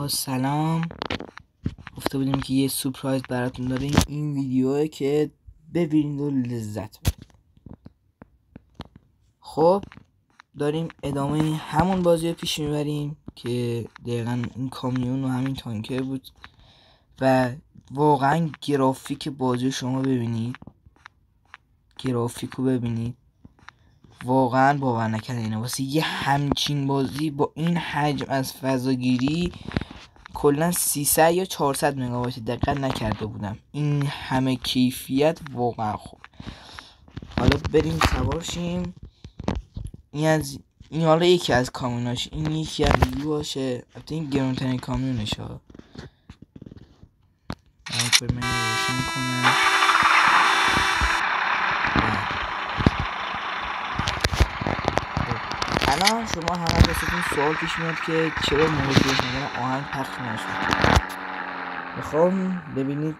سلام. گفته بودیم که یه سورپرایز براتون داریم. این ویدیوه که ببینید و لذت ببرید. خب داریم ادامه همون بازی رو پیش میبریم که دقیقا این کامیون و همین تانکر بود و واقعا گرافیک بازی شما ببینید، گرافیکو ببینید، واقعا باور نکردنی. واسه یه همچین بازی با این حجم از فضاگیری کلا 300 یا 400 مگابایت دقت نکرده بودم. این همه کیفیت واقعا خوب. حالا بریم سوار شیم. این حالا یکی از کامیوناش، این یکی از ویدیوهاشه. البته این گرونترین کامیونشه. من روشن کنم. الان شما همه دستتون سوال پیش میاد که چرا موقع روشن آهنگ پخش نشد. میخوام ببینید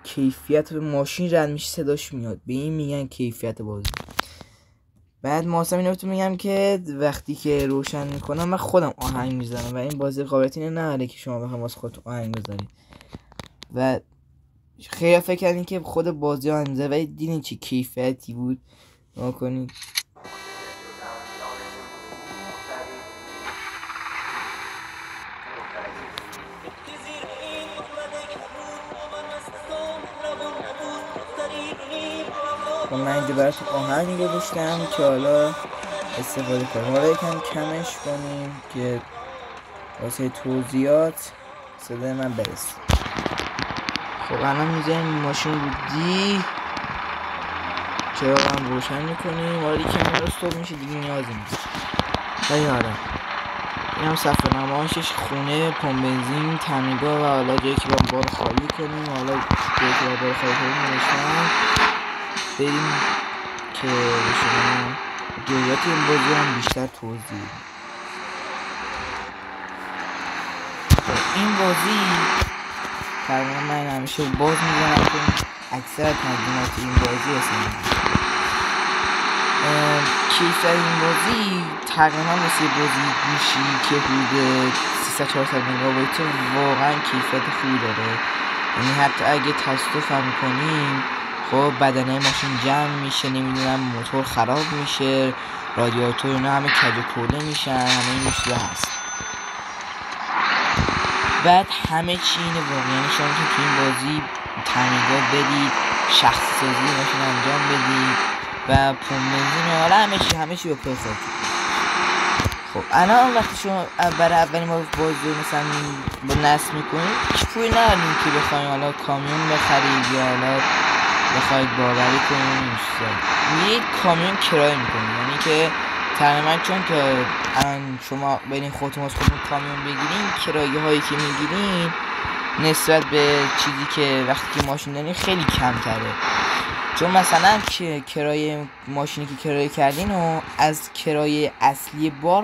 کیفیت ماشین رد میشه صداش میاد، به این میگن کیفیت بازی. بعد ماسم اینو بهتون میگم که وقتی که روشن میکنم من خودم آهنگ میزنم و این بازی قابلیت اینو نداره که شما بخواید واسه خودتون آهنگ بزنید و خیلی فکر کردین که خود بازی آهنگ میزنه ولی دیدین چه کیفیتی بود. نگاه کنید. من اینجا براتون آهنگ گذاشتم که حالا استفاده کنیم. حالا یکم کمش کنیم که واسه توضیحات صدای من برسه. خب الان میذاریم ماشین رو دی، چرا هم روشن میکنیم. حالا یکم استوب میشه دیگه نیازی نیست. خیلی حالا این هم صفحه نمایشش خونه، پمپ بنزین، تمیگاه و حالا جایی که با بار خالی کنیم. حالا جایی که با بار خالی کنیم نوشتم. بریم که شما جزئیات این بازی هم بیشتر توضیح. این بازی تقریبا من همیشه باز میزنم که اکثر تمرینات این بازی هستن. کیفیت این بازی تقریبا مثل بازی گوشی که حدود 300-400 مگابایت واقعا کیفیت خوبی داره. یعنی حتی اگه تصادف هم کنیم خب بدنه ماشین جمع میشه، نمیدونم موتور خراب میشه، رادیاتور اینا همه کج و کوله میشن، همه این چیزا هست. بعد همه چی اینه واقعا. یعنی شما که تو این بازی تمیگاه بدید، شخصی سازی ماشین انجام بدید و پمپ بنزین، حالا همه چی به پای خودتون. خب الان وقتی شما برای اولین بار بازی مثلا با نصب میکنید هیچ پولی ندارین که بخواید حالا کامیون بخرید یا حالا بخواید باوری کنید. میرید کامیون کرایه میکنید. یعنی که تقریبا چون که الان شما برین خودتون کامیون بگیرین، کرایه هایی که میگیرین نسبت به چیزی که وقتی که ماشین دارین خیلی کم تره. چون مثلا کرایه ماشینی که کرایه کردین و از کرایه اصلی بار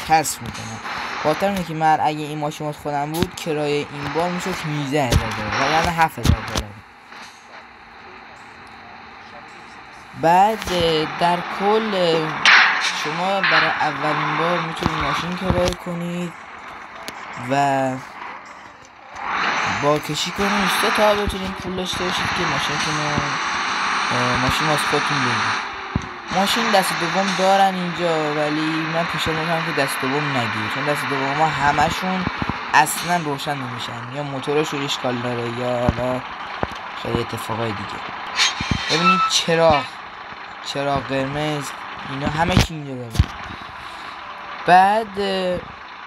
کسر میکنن. خاطر اینه که من اگه این ماشین خودم بود کرایه این بار میشد 18000 دلار و یعنی 7000 دلار. بعد در کل شما برای اولین بار میتونید ماشین کرایه کنید و با کشی کنید 3 تا بتونید پول داشته باشید که ماشین واسه خودتون بگیرید. ماشین دست دوم دارن اینجا ولی من پیشنهاد میکنم که دست دوم نگیرید، چون دست دوم ها همشون اصلا روشن نمیشن، یا موتورشون اشکال داره یا حالا خیلی اتفاقای دیگه. ببینید چراغ قرمز اینا همه چی اینجا داره.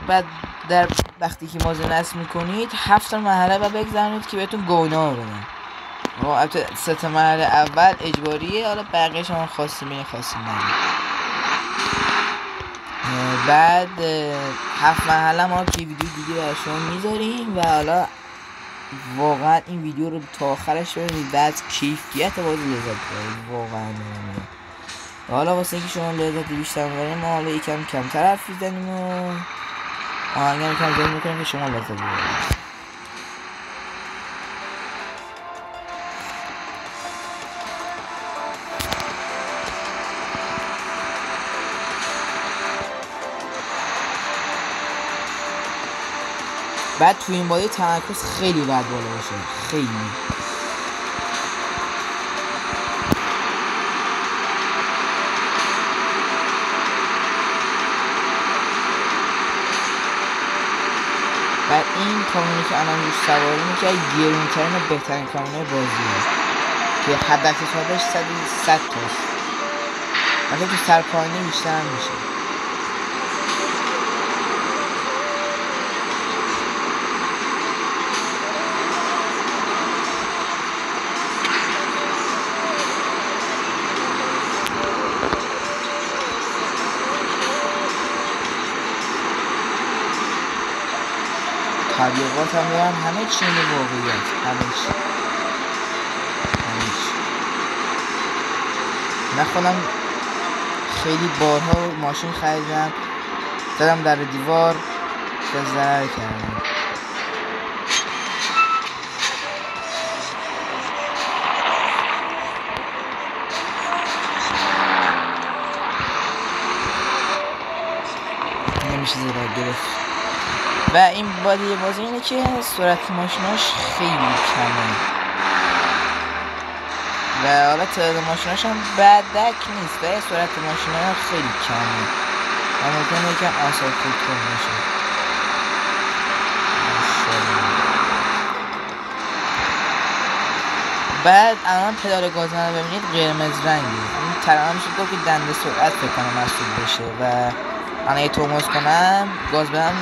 بعد در وقتی که مازه نصب میکنید 7 مرحله و بگذارید که بهتون گواهینامه بدن. البته 3 مرحله اول اجباریه، حالا بقیه شما خاصی ندید. بعد 7 مرحله ما که ویدیو دیگه برای شما میذاریم و حالا واقعا این ویدیو رو تا آخرش ببینید. بعد کیفیت بازی لذت ببرید واقعا. حالا واسه اینکه شما لذت بیشتر ببرید ما حالا یکم کمتر حرف میزنیم و آهنگ هم کم زیاد میکنیم که شما لذت ببرید. بعد توی این بازی تمرکز خیلی باید بالا باشه، خیلی. بعد این کامونی که الان روش سواریم که گرونترین و بهترین کامونه بازیه که حد اکتسابش 100 تاست. مثلا تو سرپاینه بیشتر هم میشه. تبلیغات هم دارن، همه چی اینه واقعیت، همه چی. من خودم خیلی بارها ماشین خریدم، زدم در دیوار و ضرر کردم. نمیشه زرار گرفت. و این بازی اینه که سرعت ماشیناش خیلی کمه و حالا تعداد ماشیناش هم بدک نیست و سرعت ماشینا خیلی کمه و ممکنه یکم آسان خودکن باشه. بعد الان پدال گاز رو ببینید قرمز رنگه، این تقریبا میشه گفت که دنده سرعت فکر کنم محسوب بشه و الان اگه ترمز کنم گاز بدم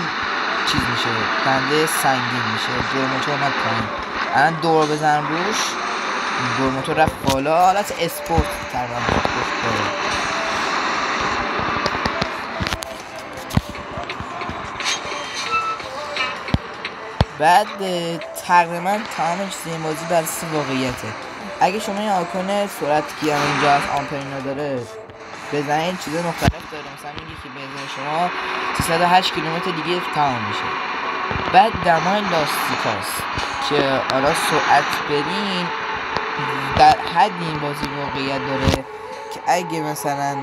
چیز میشه، دنده سنگین میشه، دور موتور اومد پایین. الان دور بزنم روش دور موتور رفت بالا، حالت اسپورت تقریبا گفت بالا. بعد تقریبا تمام چیز این بازی بر اساس واقعیته. اگه شما این آیکون سرعت که اینجا از آمپرینا داره بزنید چیز مختلف داره، مثلا میگه که بنزین شما 308 کیلومتر دیگه تمام میشه. بعد دمای لاستیکاست که حالا سرعت برین در حد این بازی واقعیت داره که اگه مثلا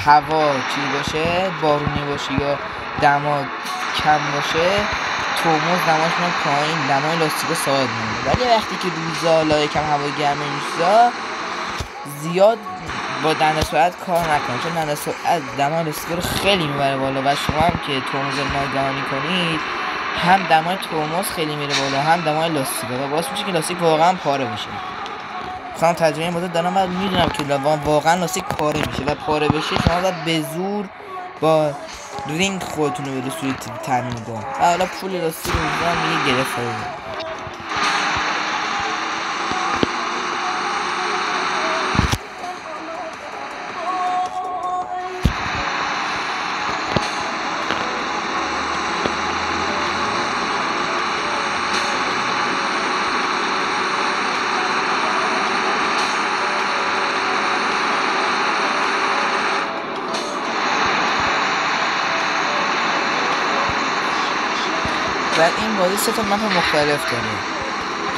هوا چی باشه، بارونی باشه یا دما کم باشه، ترمز دماش میاد پایین، دمای لاستیکا ثابت میمونه. ولی وقتی که روزا لا یکم هوا گرمه میشه زیاد با دنده سرعت کار نکنه، چون دنده سرعت دمای لاستیکا رو خیلی میبره بالا و شما هم که ترمز ناگهانی کنید هم دمای ترمز خیلی میره بالا هم دمای لاستیکا و باعث میشه که لاستیک واقعا پاره بشه. مثلا تجربه مدت دارم و میدونم که واقعا لاستیک پاره میشه و پاره بشه شما باید به زور با رینگ خودتون رو برسونید تعمیرگاه و حالا پول لاستیک رو میگم دیگه گرفته. بعد این بازی سه تا مپ مختلف داره.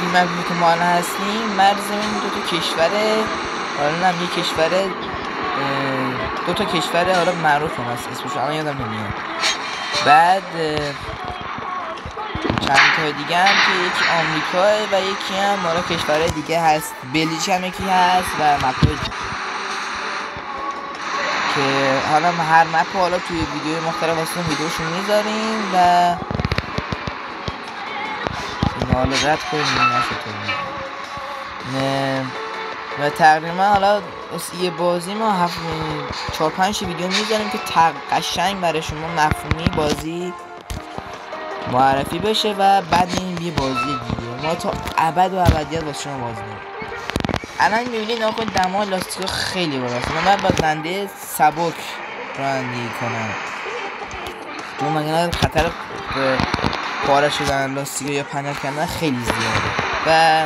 این مپی که ما الان هستیم مرز این دو تا کشوره، حالا هم یک کشور دو تا کشور حالا معروف هم هست اسمش الان یادم نمیاد. بعد چند تا دیگه هم که یکی آمریکا و یکی هم حالا کشور دیگه هست، بلژیک هم یکی هست و مپ که حالا هر مپ حالا توی ویدیو مختلف واسه ویدیوشون میذاریم و حالا رد کنیم نه و تقریبا حالا یه بازی ما 4-5 ویدیو میذاریم که قشنگ برای شما مفهومی بازی معرفی بشه و بعد این یه بازی دیگه ما تا ابد و ابدیت واسه شما بازی داریم. الان میبینید آقا دمای لاستیکا خیلی بالاست، من باید دنده سبک رانندگی کنم چون مگه خطر پاره شدن لاستیکا یا پنل کردن خیلی زیاده و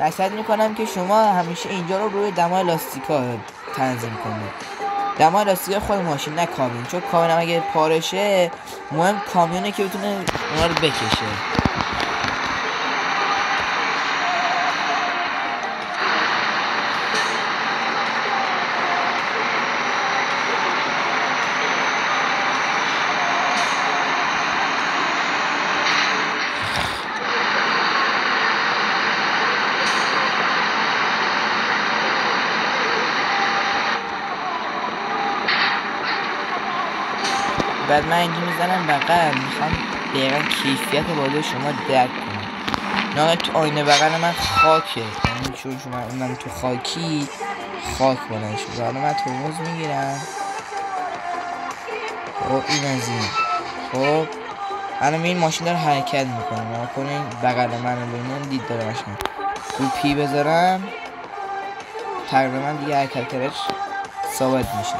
نصیحت میکنم که شما همیشه اینجا رو روی دمای لاستیکا تنظیم کنید، دمای لاستیکا خود ماشین نه کابین، چون کابین هم اگه پاره شه مهم کامیونه که بتونه اونا رو بکشه. بعد من اینجا میزنم بغل، میخوام دقیقا کیفیت بازی شما درک کنم. نه تو آینه بغل من خاکه، یعنی چون شما اونم تو خاکی خاک بلند شد. حالا من ترمز میگیرم. خب این از این. خب الان این ماشین داره حرکت میکنه. ما کنین بغل من رو ببینیم دید داره ماشین. رو پی بذارم تقریبا دیگه حرکت کردش ثابت میشه.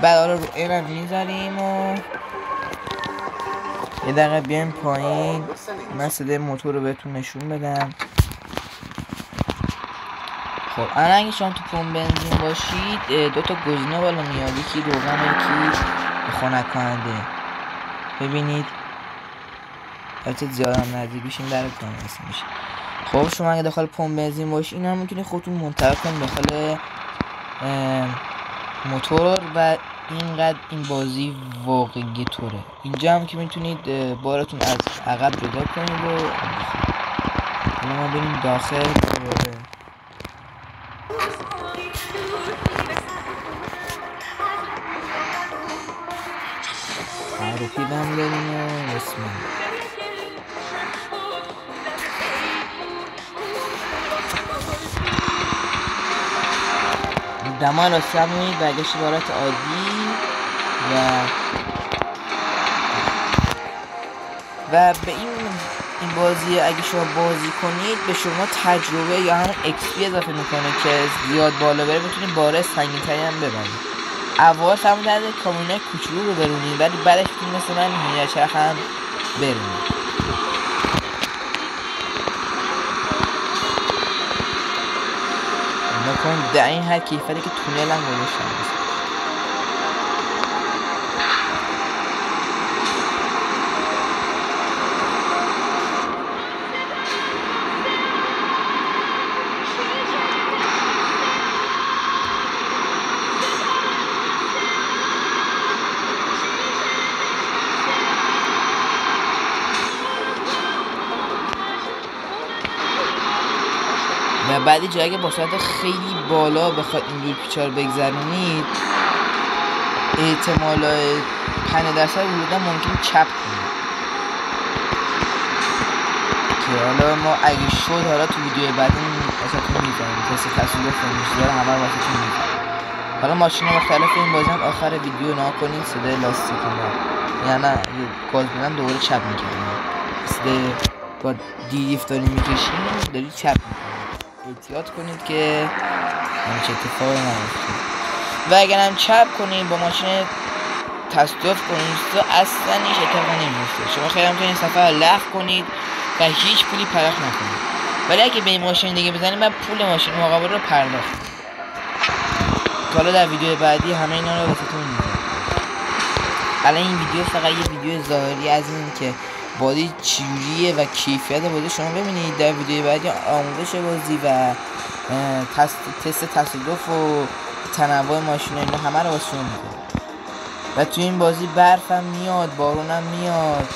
بعد حالا رو اینم میذاریم و یه دقیقه بیایم پایین. من صدای موتور رو بهتون نشون بدم. خب الان اگه شما تو پمپ بنزین باشید دو تا گزینه بالا میاد، یکی روغن یکی خنک کننده. ببینید البته زیادم نزدیک بشین در کار میشه. خب شما اگه داخل پمپ بنزین باشید اینا میتونید خودتون منتقل کنید داخل موتور و اینقدر این بازی واقعی طوره. اینجا هم که میتونید بارتون از عقب جدا کنید و ما بریم داخل. معرفی دم بریم و اسم دمان را سمونید برگشت بارات عادی و به این بازی اگه شما بازی کنید به شما تجربه یا همون XP اضافه میکنه که زیاد بالا بره میتونید باره سنگین تری هم ببرید. اول همون درد کامونه کوچولو رو برونید ولی بعدش میتونید مثل من هیله چرخ هم برونید. نکن در این هر کیفری که تونل هم گذاشتم. و بعدی جایی که با سرعت خیلی بالا بخواد اینجور پیچار بگذرونید احتمال 5% ورودن ممکن چپ کنید که حالا ما اگه شد حالا تو ویدیو بعدی واسهتون میزنیم تست تصویر فنیشدار همه رو واسهتون میزنیم. حالا ماشین مختلف این بازی هم آخر ویدیو نها کنید صدای لاستیک هم یعنی نه گاز بدن دوباره چپ میکنیم صدای با دیریفت داریم میکشیم دارید چپ میکنیم. احتیاط کنید که همچه اتفاقی نیفته و اگر هم چپ کنید با ماشین تصادف کنید تو اصلا هیچ اتفاقی نمیفته. شما خیلی هم این سفر لغو کنید و هیچ پولی پرداخت نکنید ولی اگه به این ماشین دیگه بزنید من پول ماشین مقابل رو پرداخت که حالا در ویدیو بعدی همه اینا رو واسهتون میذارم. الان این ویدیو فقط یه ویدیو ظاهری از این که بازی چجوریه و کیفیت بازی شما ببینید. در ویدیو بعدی آموزش بازی و تست تصادف و تنوع ماشین اینا همه رو واسه شما میذارم. و تو این بازی برف هم میاد بارون هم میاد.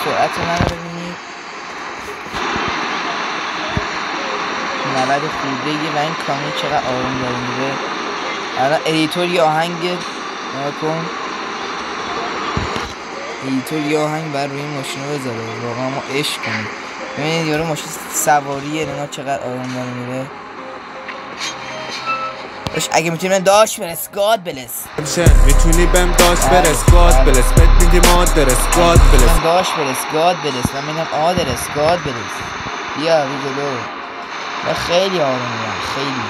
سرعت من رو ببینید 90 خورده و این کامیون چقدر آروم داره میره. الان ادیتور یه آهنگ نکن ادیتور یه آهنگ بر روی ماشین رو بذاره واقعا ما عشق کنیم. ببینید یارو ماشین سواریه نگاه چقدر آروم داره میره. اگه میتونی من داش برس گاد بلس میتونی بهم داش برس گاد بلس بهت میگم آدرس گاد بلس داش برس گاد بلس من میگم آدرس گاد بلس بیا جلو. من خیلی آرومیم خیلی.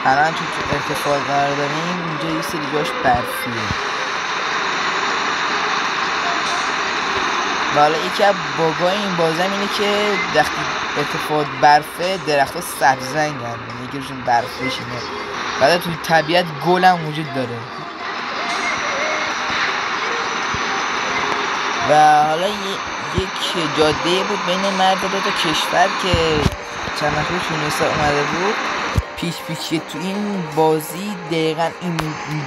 الان تو ارتفاع قرار داریم اینجا یه سری جاش برفیه و حالا یکی از باگای این بازم اینه که وقتی ارتفاع برفه درخت‌ها سبز رنگن یکی روشون برف بشینه. بعد توی طبیعت گل هم وجود داره و حالا یک جاده بود بین مرد دو تا کشور که چند وقت پیش یونسا اومده بود پیش تو این بازی دقیقا این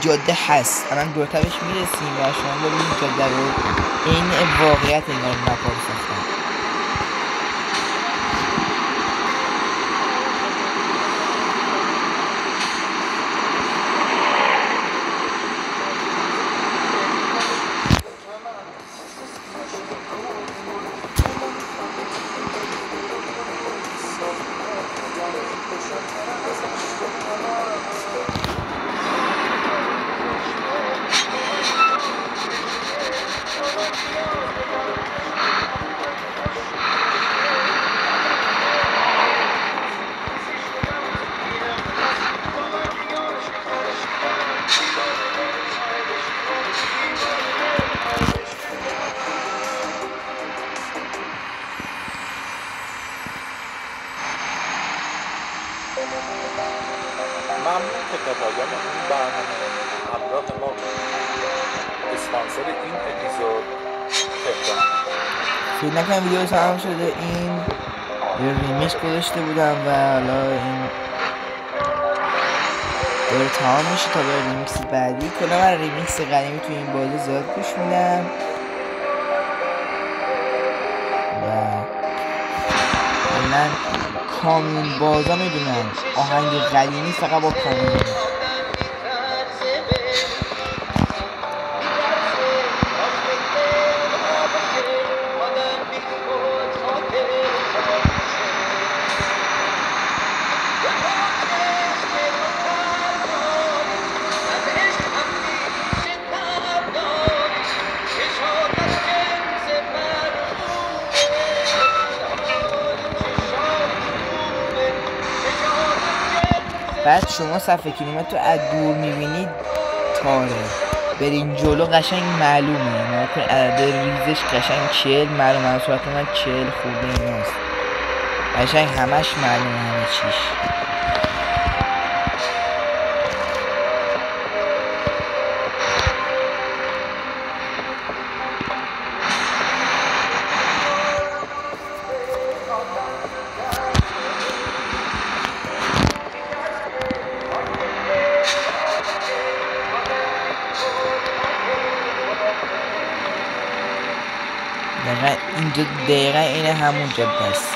جاده هست. الان دورتبش میرسیم و شما ببینید این جاده رو این واقعیت اینا رو نپار ساختن. ممنون که تا پایان این برنامه همراه ما بود. اسپانسر این اپیزود تهران. فکر نکنم ویدیو تمام شده. این یه ریمیکس گذاشته بودم و حالا این داره تمام میشه تا به ریمیکس بعدی. کلا من ریمیکس قدیمی تو این بازی زیاد گوش میدم و من کامون بازا میدونم آهنگ قدیمی فقط با کامون میدونم. بعد شما صفحه کیلومتر رو از دور میبینید تاره برین جلو قشنگ معلومه ناکن عدد ریزش قشنگ 40 معلومه. از صورت من 40 خورده ایناست قشنگ همش معلومه همه چیش. اینجا دقیقا این همون جاده است.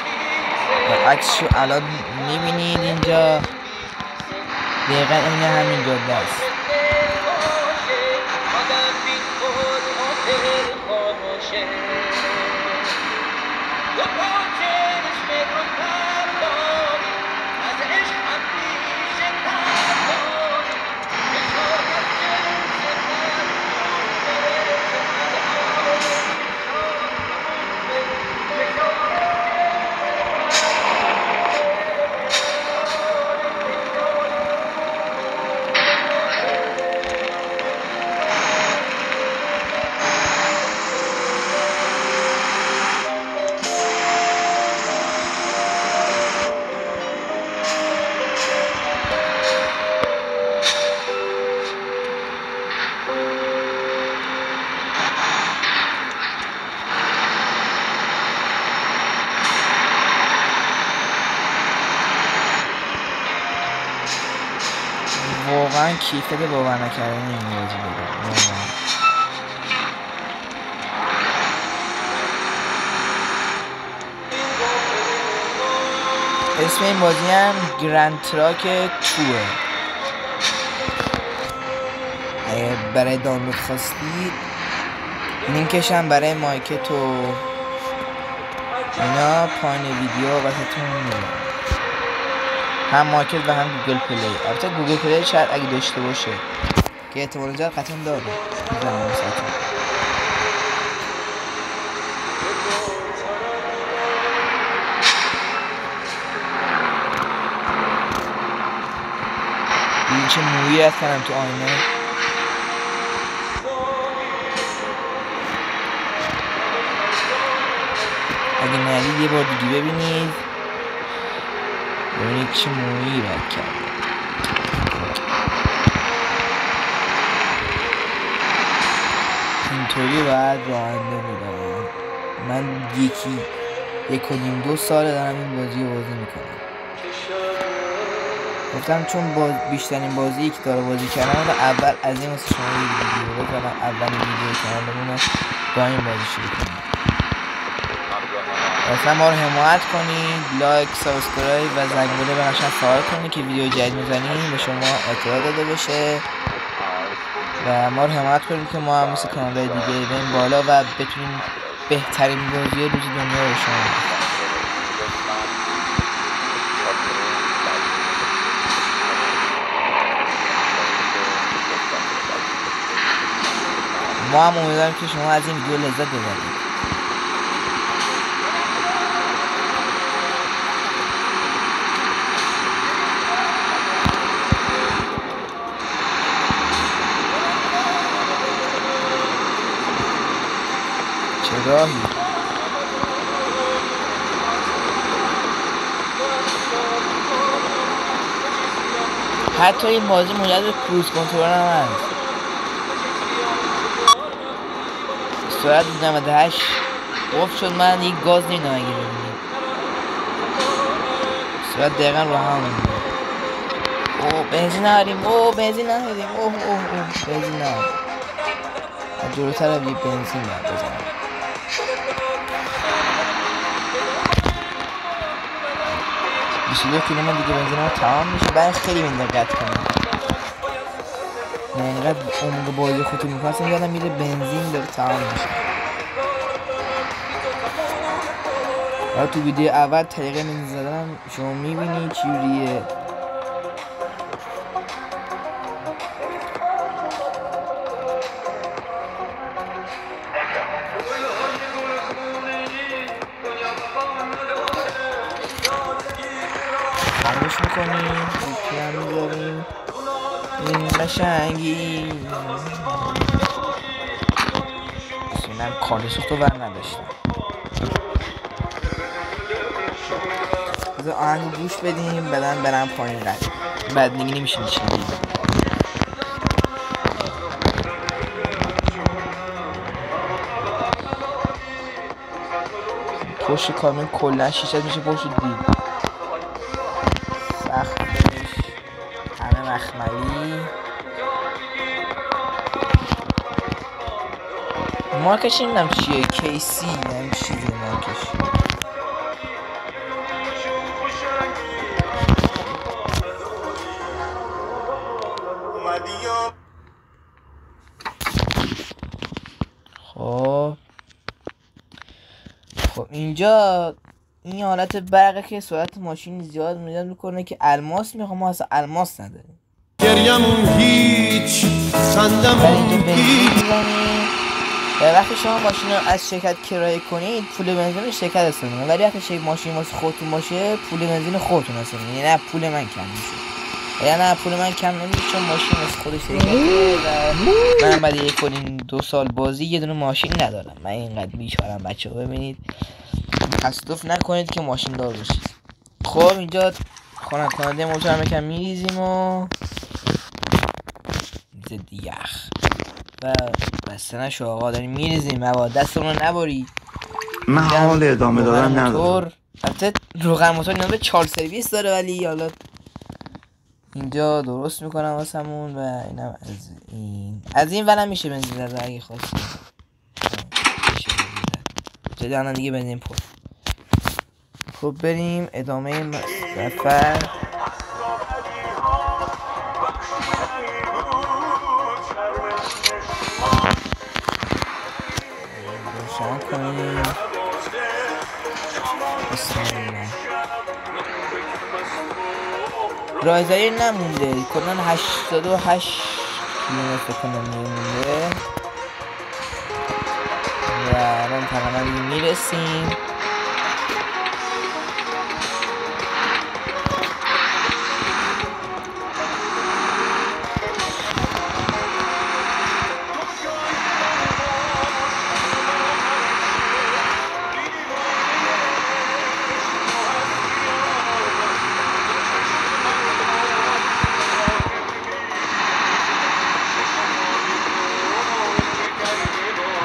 عکسشو الان میبینید اینجا دقیقا این همین جاده است. واقعا کیفیت باور نکردنی این بازی بوده واقعا. اسم این بازی هم گرند تراک 2. اگه برای دانلود خواستید لینکش هم برای مایکت و اینا پایین ویدیو واسهتون میذارم. هم مارکت و هم گوگل پلی. البته گوگل پلی شاید اگه داشته باشه که احتمال زیاد قطعا داره میذارم واسهتون. این چه مویی رد کنم تو آینه. اگه ندید یه بار دیگه ببینید ببینید چه مویی رد کرده. اینطوری باید راننده میدارم من یک و نیم 2 ساله دارم این بازی رو بازی میکنم. گفتم چون بیشترین بازی که داره بازی کردم رو اول از این واسه شما یه ویدیو بزنم، اولین ویدیو کانالمون رو با این بازی شروع کنیم. اصلا ما رو حمایت کنید، لایک، سابسکرایب و زنگوله به نشان فعال کنید که ویدیو جدید میزنیم به شما اطلاع داده بشه و ما رو حمایت کنید که ما هم مثل کانال‌های دیگه بریم بالا و بتونیم بهترین بازی روز دنیا رو شما بدیم. ما هم امیدواریم که شما از این ویدیو لذت ببرید. چه راهی؟ حتی این بازی مجرد کروز کنترل هم هست. سرعت 98 قفل شد. من یک گاز نمیدونم اگه ببینید سرعت دقیقا رو هم میده. اوه بنزین نداریم، بنزین نداریم، بنزین نداریم. جلوتر هم یه بنزین باید بزنم. 22 کیلومتر دیگه بنزین ها تمام میشه. باید خیلی به این دقت کنم. من اینقدر عمق بازی خودتو میکنم یادم میره بنزین داره تمام میشه. حالا تو ویدیو اول طریقه بنزین زدنم شما میبینی چجوریه. خاموش میکنیم پیان میذاریم این قشنگی. بسیدم کاری سوخت رو بر نداشتم. بذار آهنگ گوش بدیم بدن برم پایین قد بعد دیگه نمیشه نشنید. پشت کامل کلن شیشت میشه پشت دید. سختش همه مخملی. مارکش نمیدونم چیه، کیسی یعنی چیزی مارکش. خب اینجا این حالت برقه که سرعت ماشین زیاد میکنه که الماس میخوام، ما اصلا الماس نداریم. گریمون هیچ خندمون هیچ. وقتی شما ماشین رو از شرکت کرایه کنید پول بنزین شرکت حساب میکنه، ولی وقتی ماشین واسه خودتون باشه پول بنزین خودتون حساب میکنه. یعنی نه پول من کم میشه، یعنی نه پول من کم نمیشه چون ماشین واسه خودش شرکته و من بعد 1.5-2 سال بازی یه دونه ماشین ندارم. من اینقدر بیچارم. بچه‌ها ببینید تصادف نکنید که ماشین دار بشید. خب اینجا کننده موتور هم یکم میریزیم و ضد یخ و بسته نشو آقا داریم میریزیم. هوا دستمون رو نبری. من حال ادامه دادن ندارم. البته روغن موتور نیاز به 4 سرویس داره ولی حالا اینجا درست میکنم واسمون و اینم از این ورم میشه بنزین زد اگه خواستیم. جدی الان دیگه بنزین پر. خب بریم ادامه سفر. روشن کنیم. بسم الله. رایزایی نمونده کلان 88 کیلومتر کنم میمونده و الان تقریبا میرسیم.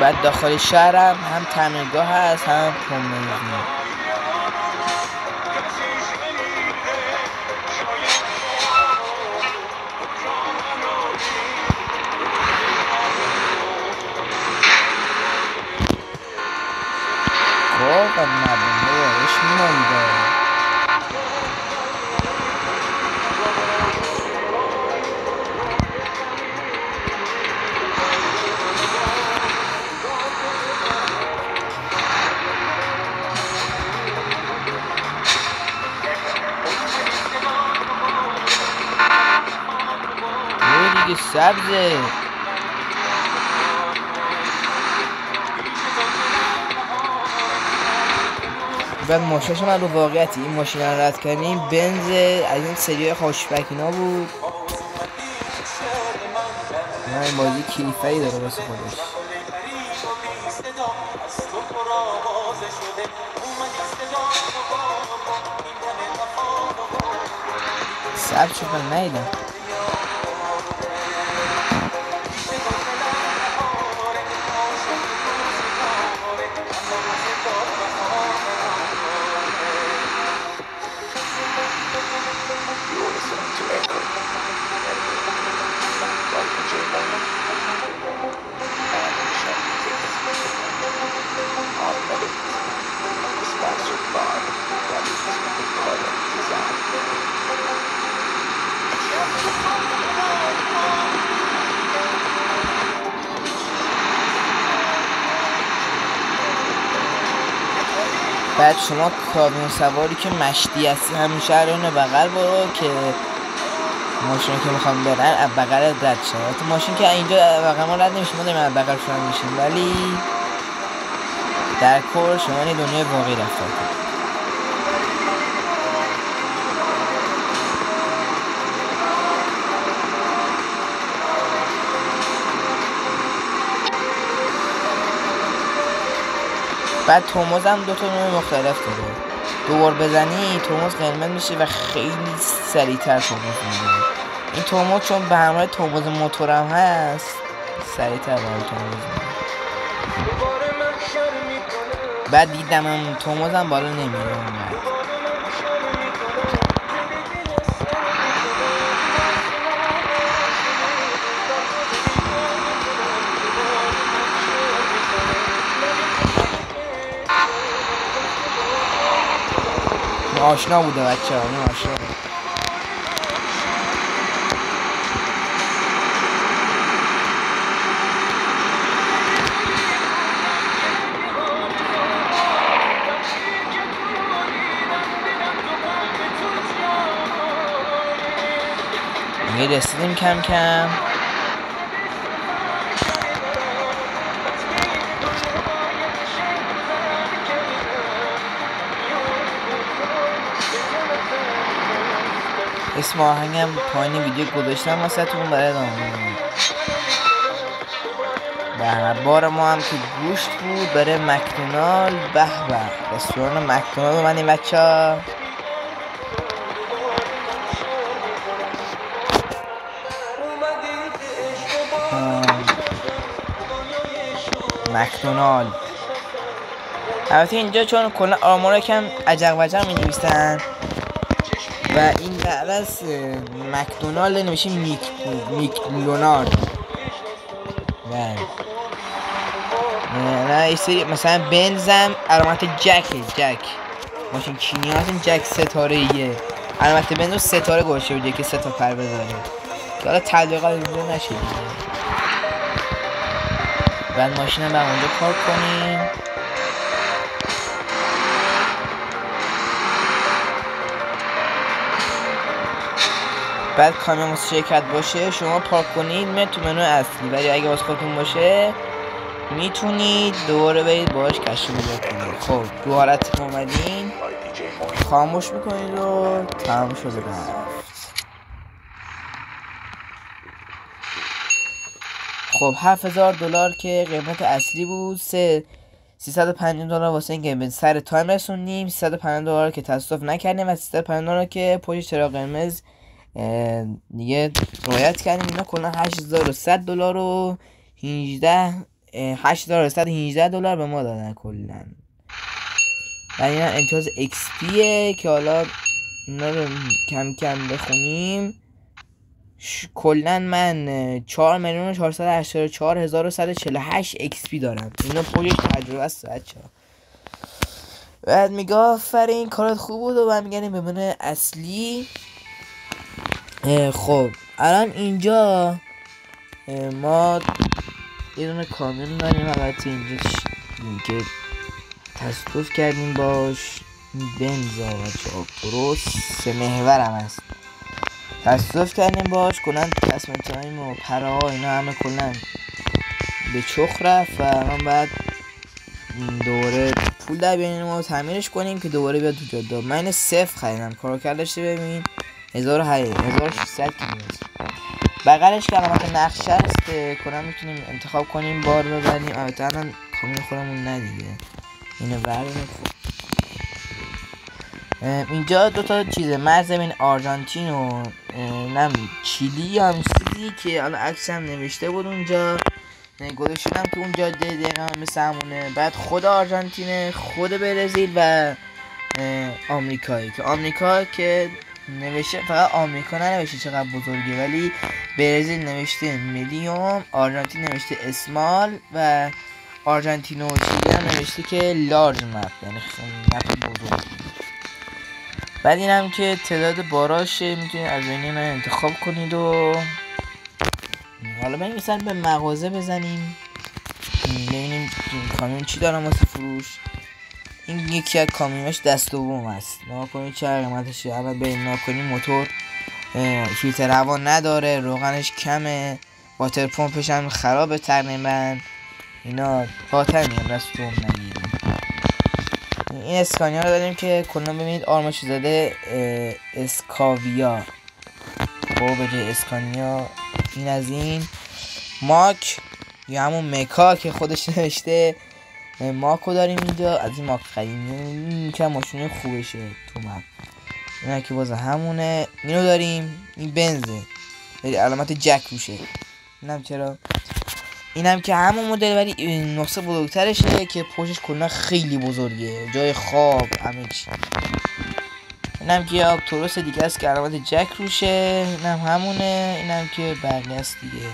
بعد داخل شهرم هم تعمیرگاه هست هم پمپ. خب نبونه بارش میمانده. دیگه سبزه. بعد ماشینش من رو واقعیتی این ماشین رو رد کردیم بنز از این سری خوشبک اینا بود. این بازی کیفی داره واسه خودش. سبز شد من نیدم. بعد شما کامیون سواری که مشتی هستی همیشه رو بغل برو که ماشین که میخوام برن از بغل رد شد. تو ماشین که اینجا بغل ما رد نمیشه، ما داریم از بغل شما میشیم، ولی در کل شما این دنیای واقعی رفتار کنید. بعد ترمز هم دو تا نوع مختلف داره. دوبار بزنی ترمز قرمز میشه و خیلی سریعتر ترمز میده. این ترمز چون به همراه ترمز موتورم هست سریعتر برای ترمز میده. بعد دیدم ترمزم بالا نمیره. آشنا بوده بچه ها، این آشنا بوده. دیگه رسیدیم کم کم. اسم آهنگم پایین ویدیو گذاشتم واسه تون برای ادامه بدید. به بار ما هم که گوشت بود برای مکدونالد. به به رستوران مکدونالد اومدیم بچه ها. مکدونالد البته اینجا چون کلا آمارا کم عجق وجق می نویستن و این درست مکدونالد نمیشه میکدونالد. نه یه سری مثلا بنزم علامت جک ماشین چینی هستیم جک ستاره ایه علامت بنز رو ستاره گوشه بوده که 3 تا پر بذاره که حالا تعلیقات اینجا نشه. بعد ماشین هم به اونجا پارک کنیم. بعد کامیون واسه شرکت باشه شما پارک کنید میاد تو منو اصلی، ولی اگه واسه خودتون باشه میتونید دوباره برید باهاش کشف کنید. خب دو حالت که اومدین خاموش میکنید و تمام شده رفت. خب $7000 که قیمت اصلی بود، $350 واسه این که سر تایم رسوندیم، $350 که تصادف نکردیم و $350 که پشت چراغ قرمز دیگه رعایت کردیم. اینا کلا $8100 و 18 $8118 به ما دادن کلا. و این امتیاز XPه که حالا اینا رو کم کم بخونیم. کلا من 4,484,148 XP دارم. اینو پولیش تجربه است بچه ها. بعد میگه آفرین کارت خوب بود و بعد میگنیم به من اصلی. خب الان اینجا ما یه دونه کامیون داریم. البته اینجا که تصادف کردیم باش بنزا بچه ها درست 3 محور هم هست. تصادف کردیم باش کلن تصمیت هاییم و پره ها اینا همه کلن به چخ رفت و من بعد دوباره پول در بیانیم و تعمیرش کنیم که دوباره بیاد تو جاده. من این صفر خریدم کارکر داشته ببین 1600 کیلومتر. بغلش که علامت نقشه است کنم میتونیم انتخاب کنیم بار ببریم. البته الان کامیون خودمون ندیگه اینو بردیم. اینجا دوتا چیزه مرز بین آرژانتین و چیلی هم چیزی که حالا عکس هم نوشته بود اونجا گذاشتم تو اون جاده دقیقا مثل همونه. بعد خود آرژانتین خود برزیل و آمریکایی که آمریکا که نوشته فقط آمریکا ننوشته چقدر بزرگه ولی برزیل نوشته میلیوم، آرژانتین نوشته اسمال و آرژانتین و چیلی هم نوشته که لارج مپ یعنی مپ بزرگ. بعد این هم که تعداد باراشه میتونید از بین اینا انتخاب کنید و حالا بریم مثلا به مغازه بزنیم ببینیم کامیون چی دارم واسه فروش. این یکی از کامیونش دست دوم است. نگاه کنید چه قیمتشه. اول بریم نگاه کنیم موتور فیلتر هوا نداره، روغنش کمه، واتر پمپش هم خرابه تقریبا. اینا خاطر میگم دست دوم نگیریم. این اسکانیا رو داریم که کلا ببینید آرمش زده اسکاویا. خب به جای اسکانیا این از این ماک یا همون مکا که خودش نوشته ماکو داریم اینجا. از این ماک خریدیم این که ماشین خوبشه تو مپ. اینا که باز همونه. اینو داریم این بنزه علامت جک روشه. اینم چرا اینم که همون مدل ولی نسخه بزرگترشه که پشتش کلا خیلی بزرگه جای خواب همه چی. اینم که آکتوروس دیگه است که علامت جک روشه. اینم همونه. اینم که بقیه است دیگه.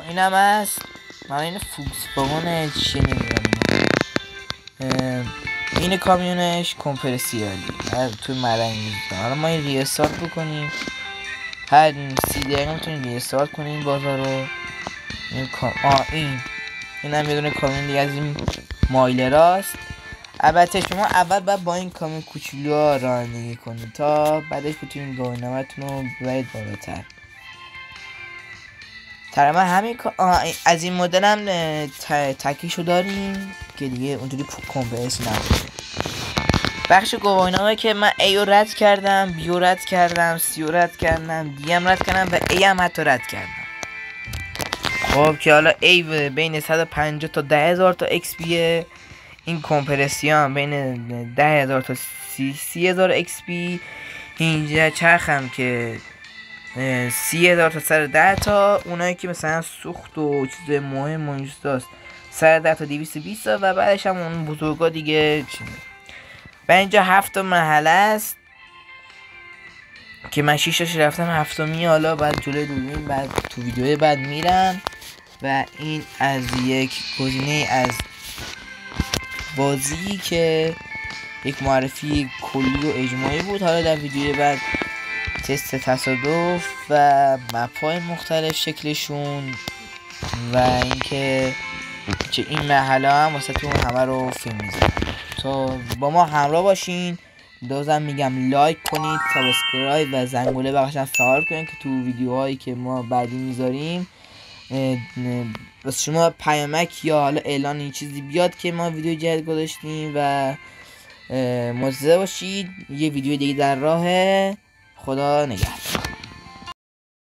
اینم هست من این فوکسواگن چیه نمیدونم. این کامیونش کمپرسیالی توی مرنگی. حالا ما این ریستارت بکنیم هر 30 دقیقه میتونید ریستارت کنین بازار رو. این هم یه دونه کامیون دیگه از این مایلراست. البته شما اول باید با این کامیون کوچولو ها رانندگی کنید تا بعدش بتونید گواهینامه‌تون رو ببرید بالاتر. تقریبا همین از این مدل هم تکیشو داریم که دیگه اونجوری کمپرس نباشه. بخش گواهینامه که من A رو رد کردم، B رو رد کردم، C رو رد کردم، D هم رد کردم و A هم حتی رد کردم. خب که حالا A بین 150 تا 10,000 تا XP، این کمپرسیون بین 10,000 تا 30,000 XP. اینجا چرخم که 30,000 تا 110 تا. اونایی که مثلا سوخت و چیز مهم و اینجاست 110 تا 220 تا و بعدش هم اون بزرگا دیگه چیزه. و اینجا 7 مرحله است که من 6 رفتم 7می. حالا بعد جلوی دوربین بعد تو ویدیوی بعد میرم و این از یک گزینه از بازی که یک معرفی کلی و اجماعی بود. حالا در ویدیوی بعد تست تصادف و مپ‌های مختلف شکلشون و اینکه چه این مرحله هم واسهتون همه رو فیلم میزنم. تا با ما همراه باشین. بازم میگم لایک کنید، سابسکرایب و زنگوله بغلش فعال کنید که تو ویدیوهایی که ما بعدی میذاریم واسه شما پیامک یا حالا اعلان این چیزی بیاد که ما ویدیو جدید گذاشتیم. و منتظر باشید، یه ویدیو دیگه در راهه. خدا نگهدار.